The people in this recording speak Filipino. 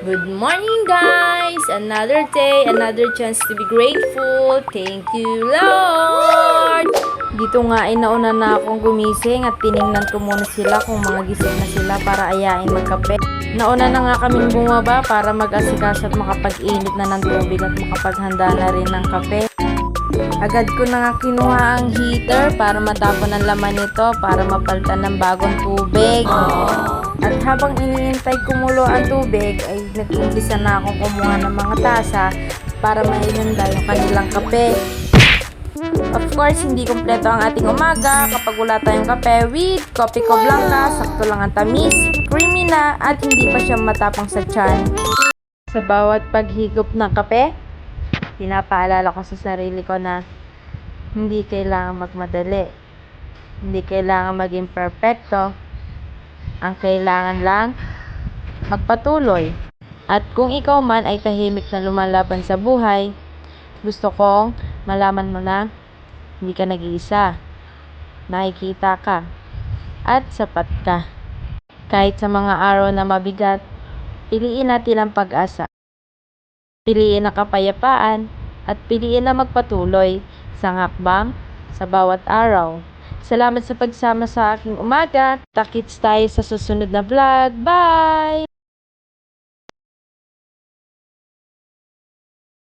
Good morning, guys! Another day, another chance to be grateful. Thank you, Lord! Dito nga ay nauna na akong gumising at tiningnan ko muna sila kung mga gising na sila para ayain magkape. Nauna na nga kaming bumaba para mag-asikaso at makapag-init na ng tubig at makapaghanda na rin ng kape. Agad ko na nga kinuha ang heater para matapon ang laman nito para mapalitan ng bagong tubig. At habang iniintay kumulo ang tubig ay nag-umpisa na akong kumuha ng mga tasa para maihanda yung kanilang kape. Of course, hindi kumpleto ang ating umaga kapag wala tayong kape with Coffee Co Blanca. Sakto lang ang tamis, creamy na at hindi pa siya matapang sa tiyan. Sa bawat paghigop ng kape, pinapaalala ko sa sarili ko na hindi kailangan magmadali. Hindi kailangan maging perfecto. Ang kailangan lang, magpatuloy. At kung ikaw man ay tahimik na lumalaban sa buhay, gusto kong malaman mo na hindi ka nag-iisa. Nakikita ka. At sapat ka. Kahit sa mga araw na mabigat, piliin natin ang pag-asa. Piliin ang kapayapaan at piliin na magpatuloy sa hakbang sa bawat araw. Salamat sa pagsama sa aking umaga. Takits tayo sa susunod na vlog. Bye!